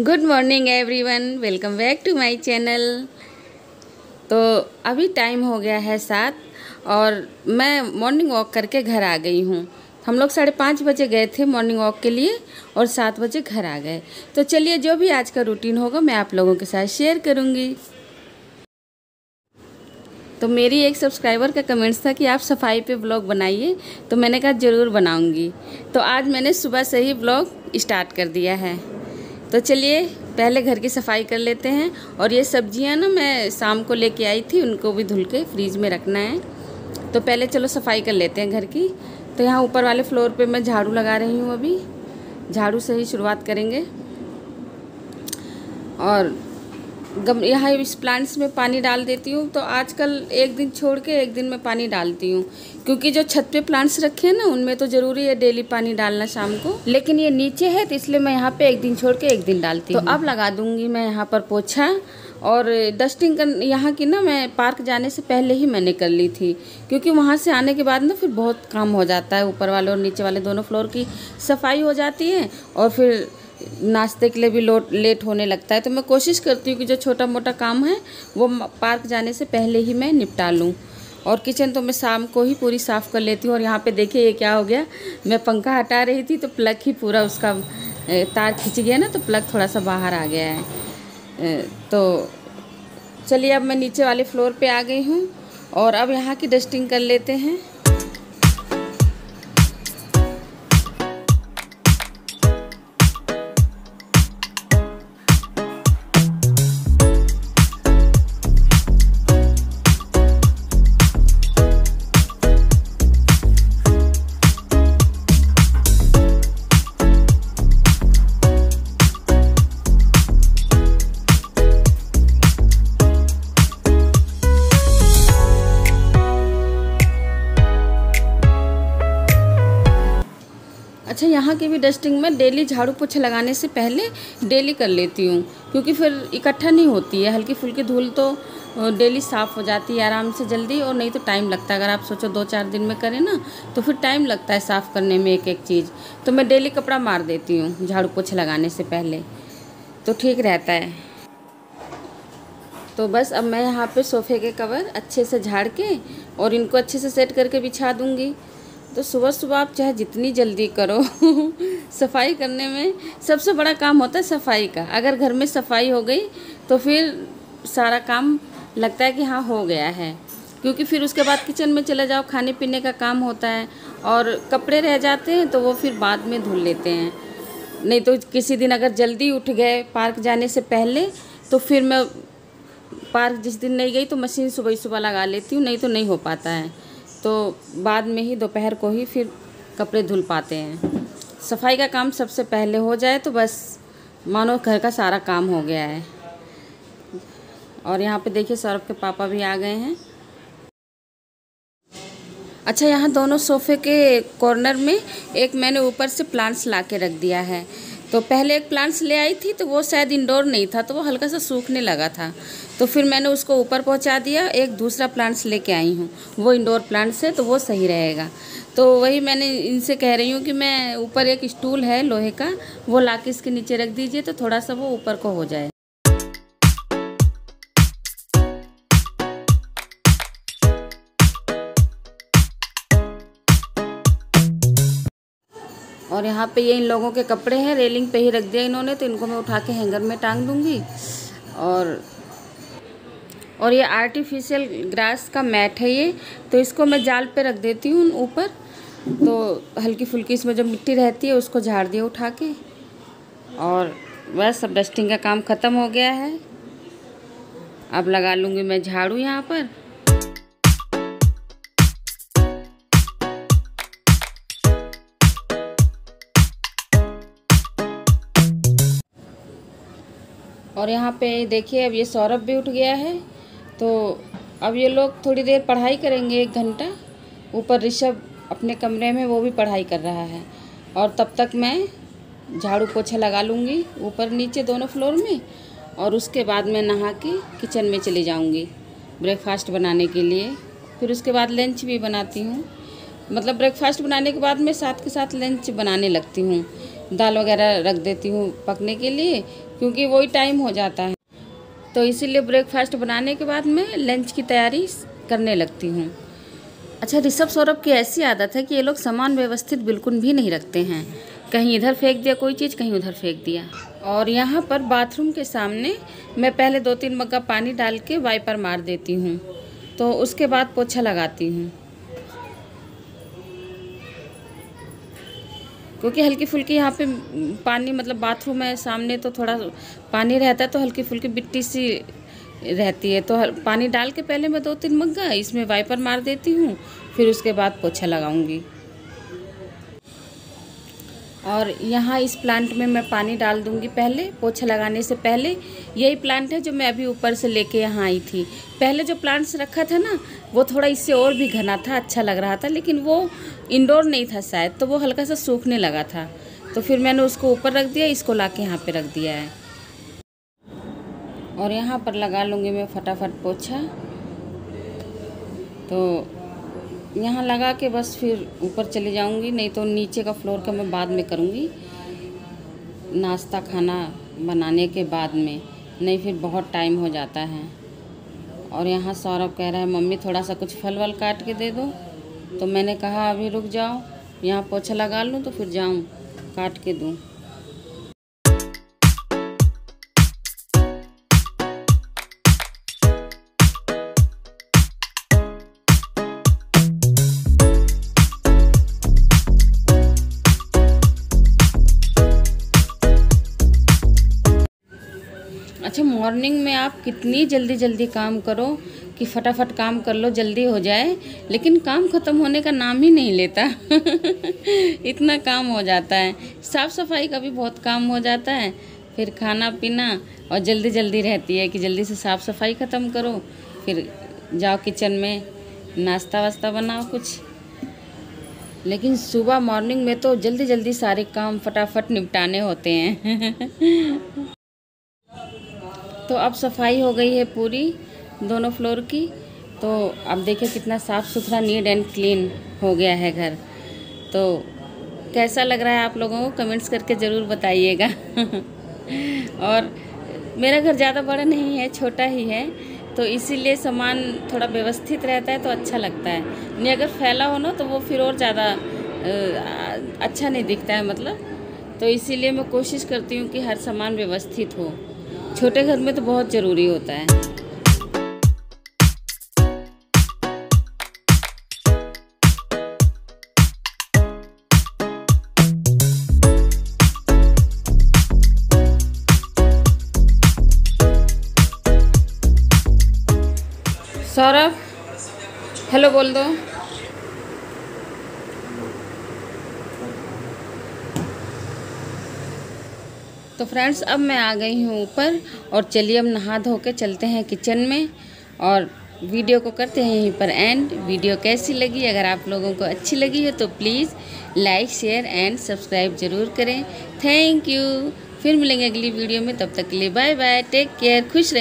Good morning everyone, welcome back to my channel. तो अभी time हो गया है 7 और मैं मॉर्निंग वॉक करके घर आ गई हूँ। हम लोग 5:30 बजे गए थे मॉर्निंग वॉक के लिए और 7 बजे घर आ गए। तो चलिए, जो भी आज का रूटीन होगा मैं आप लोगों के साथ शेयर करूँगी। तो मेरी एक सब्सक्राइबर का कमेंट्स था कि आप सफाई पे ब्लॉग बनाइए, तो मैंने कहा ज़रूर बनाऊँगी। तो आज मैंने सुबह से ही ब्लॉग स्टार्ट कर दिया है। तो चलिए पहले घर की सफाई कर लेते हैं। और ये सब्जियां ना मैं शाम को लेके आई थी, उनको भी धुल के फ्रीज में रखना है। तो पहले चलो सफाई कर लेते हैं घर की। तो यहाँ ऊपर वाले फ्लोर पे मैं झाड़ू लगा रही हूँ। अभी झाड़ू से ही शुरुआत करेंगे। और यहाँ इस प्लांट्स में पानी डाल देती हूँ। तो आजकल एक दिन छोड़ के एक दिन में पानी डालती हूँ, क्योंकि जो छत पे प्लांट्स रखे हैं ना उनमें तो ज़रूरी है डेली पानी डालना शाम को। लेकिन ये नीचे है तो इसलिए मैं यहाँ पे एक दिन छोड़ के एक दिन डालती हूँ। तो अब लगा दूँगी मैं यहाँ पर पोछा। और डस्टिंग कर यहाँ की ना मैं पार्क जाने से पहले ही मैंने कर ली थी, क्योंकि वहाँ से आने के बाद ना फिर बहुत काम हो जाता है। ऊपर वाले और नीचे वाले दोनों फ्लोर की सफाई हो जाती है और फिर नाश्ते के लिए भी लेट होने लगता है। तो मैं कोशिश करती हूँ कि जो छोटा मोटा काम है वो पार्क जाने से पहले ही मैं निपटा लूँ। और किचन तो मैं शाम को ही पूरी साफ़ कर लेती हूँ। और यहाँ पे देखिए ये क्या हो गया, मैं पंखा हटा रही थी तो प्लग ही पूरा उसका तार खिंच गया ना, तो प्लग थोड़ा सा बाहर आ गया है। तो चलिए अब मैं नीचे वाले फ्लोर पे आ गई हूँ और अब यहाँ की डस्टिंग कर लेते हैं। अच्छा, यहाँ की भी डस्टिंग में डेली झाड़ू पोछा लगाने से पहले डेली कर लेती हूँ, क्योंकि फिर इकट्ठा नहीं होती है। हल्की फुल्की धूल तो डेली साफ़ हो जाती है आराम से जल्दी, और नहीं तो टाइम लगता है। अगर आप सोचो 2-4 दिन में करें ना तो फिर टाइम लगता है साफ़ करने में एक एक चीज़। तो मैं डेली कपड़ा मार देती हूँ झाड़ू पोछा लगाने से पहले, तो ठीक रहता है। तो बस अब मैं यहाँ पे सोफ़े के कवर अच्छे से झाड़ के और इनको अच्छे से सेट करके बिछा दूँगी। तो सुबह सुबह आप चाहे जितनी जल्दी करो सफाई करने में सबसे बड़ा काम होता है सफाई का। अगर घर में सफाई हो गई तो फिर सारा काम लगता है कि हाँ हो गया है, क्योंकि फिर उसके बाद किचन में चले जाओ, खाने पीने का काम होता है। और कपड़े रह जाते हैं तो वो फिर बाद में धुल लेते हैं। नहीं तो किसी दिन अगर जल्दी उठ गए पार्क जाने से पहले, तो फिर मैं पार्क जिस दिन नहीं गई तो मशीन सुबह ही सुबह लगा लेती हूँ, नहीं तो नहीं हो पाता है। तो बाद में ही दोपहर को ही फिर कपड़े धुल पाते हैं। सफाई का काम सबसे पहले हो जाए तो बस मानो घर का सारा काम हो गया है। और यहाँ पे देखिए सौरभ के पापा भी आ गए हैं। अच्छा, यहाँ दोनों सोफ़े के कॉर्नर में एक मैंने ऊपर से प्लांट्स ला के रख दिया है। तो पहले एक प्लांट्स ले आई थी तो वो शायद इंडोर नहीं था, तो वो हल्का सा सूखने लगा था, तो फिर मैंने उसको ऊपर पहुंचा दिया। एक दूसरा प्लांट्स लेके आई हूँ, वो इंडोर प्लांट्स है तो वो सही रहेगा। तो वही मैंने इनसे कह रही हूँ कि मैं ऊपर एक स्टूल है लोहे का, वो ला के इसके नीचे रख दीजिए तो थोड़ा सा वो ऊपर को हो जाए। और यहाँ पे ये इन लोगों के कपड़े हैं, रेलिंग पे ही रख दिया इन्होंने, तो इनको मैं उठा के हैंगर में टांग दूँगी। और ये आर्टिफिशियल ग्रास का मैट है ये, तो इसको मैं जाल पे रख देती हूँ ऊपर। तो हल्की फुल्की इसमें जो मिट्टी रहती है उसको झाड़ दिया उठा के। और बस अब डस्टिंग का काम ख़त्म हो गया है। अब लगा लूँगी मैं झाड़ू यहाँ पर। और यहाँ पे देखिए अब ये सौरभ भी उठ गया है, तो अब ये लोग थोड़ी देर पढ़ाई करेंगे 1 घंटा। ऊपर ऋषभ अपने कमरे में वो भी पढ़ाई कर रहा है। और तब तक मैं झाड़ू पोछा लगा लूँगी ऊपर नीचे दोनों फ्लोर में। और उसके बाद मैं नहा के किचन में चली जाऊँगी ब्रेकफास्ट बनाने के लिए। फिर उसके बाद लंच भी बनाती हूँ, मतलब ब्रेकफास्ट बनाने के बाद मैं साथ के साथ लंच बनाने लगती हूँ, दाल वगैरह रख देती हूँ पकने के लिए, क्योंकि वही टाइम हो जाता है। तो इसीलिए ब्रेकफास्ट बनाने के बाद मैं लंच की तैयारी करने लगती हूँ। अच्छा, ऋषभ सौरभ की ऐसी आदत है कि ये लोग सामान व्यवस्थित बिल्कुल भी नहीं रखते हैं। कहीं इधर फेंक दिया कोई चीज़, कहीं उधर फेंक दिया। और यहाँ पर बाथरूम के सामने मैं पहले 2-3 मग्गा पानी डाल के वाइपर मार देती हूँ, तो उसके बाद पोछा लगाती हूँ। क्योंकि हल्की फुल्की यहाँ पे पानी, मतलब बाथरूम है सामने तो थोड़ा पानी रहता है, तो हल्की फुल्की मिट्टी सी रहती है। तो पानी डाल के पहले मैं 2-3 मग्गा इसमें वाइपर मार देती हूँ, फिर उसके बाद पोछा लगाऊंगी। और यहाँ इस प्लांट में मैं पानी डाल दूंगी पहले, पोछा लगाने से पहले। यही प्लांट है जो मैं अभी ऊपर से लेके यहाँ आई थी। पहले जो प्लांट्स रखा था ना, वो थोड़ा इससे और भी घना था, अच्छा लग रहा था, लेकिन वो इंडोर नहीं था शायद, तो वो हल्का सा सूखने लगा था। तो फिर मैंने उसको ऊपर रख दिया, इसको लाके यहाँ पे रख दिया है। और यहाँ पर लगा लूँगी मैं फटाफट पोछा। तो यहाँ लगा के बस फिर ऊपर चली जाऊँगी, नहीं तो नीचे का फ्लोर का मैं बाद में करूँगी, नाश्ता खाना बनाने के बाद में, नहीं फिर बहुत टाइम हो जाता है। और यहाँ सौरभ कह रहा है मम्मी थोड़ा सा कुछ फल वल काट के दे दो, तो मैंने कहा अभी रुक जाओ, यहाँ पोछा लगा लूँ तो फिर जाऊँ काट के दूँ। अच्छा, मॉर्निंग में आप कितनी जल्दी जल्दी काम करो कि फटाफट काम कर लो, जल्दी हो जाए, लेकिन काम ख़त्म होने का नाम ही नहीं लेता। इतना काम हो जाता है। साफ़ सफाई का भी बहुत काम हो जाता है, फिर खाना पीना, और जल्दी जल्दी रहती है कि जल्दी से साफ़ सफाई ख़त्म करो, फिर जाओ किचन में नाश्ता वास्ता बनाओ कुछ। लेकिन सुबह मॉर्निंग में तो जल्दी जल्दी सारे काम फटाफट निपटाने होते हैं। तो अब सफाई हो गई है पूरी दोनों फ्लोर की। तो अब देखिए कितना साफ़ सुथरा, नीट एंड क्लीन हो गया है घर। तो कैसा लग रहा है आप लोगों को कमेंट्स करके ज़रूर बताइएगा। और मेरा घर ज़्यादा बड़ा नहीं है, छोटा ही है, तो इसीलिए सामान थोड़ा व्यवस्थित रहता है तो अच्छा लगता है। नहीं अगर फैला हो ना तो वो फिर और ज़्यादा अच्छा नहीं दिखता है, मतलब। तो इसीलिए मैं कोशिश करती हूँ कि हर सामान व्यवस्थित हो। छोटे घर में तो बहुत ज़रूरी होता है। सौरभ, हेलो बोल दो। तो फ्रेंड्स, अब मैं आ गई हूँ ऊपर, और चलिए अब नहा धो के चलते हैं किचन में, और वीडियो को करते हैं यहीं पर एंड। वीडियो कैसी लगी, अगर आप लोगों को अच्छी लगी है तो please like share and subscribe ज़रूर करें। Thank you. फिर मिलेंगे अगली वीडियो में, तब तक के लिए बाय बाय, टेक केयर, खुश रहें।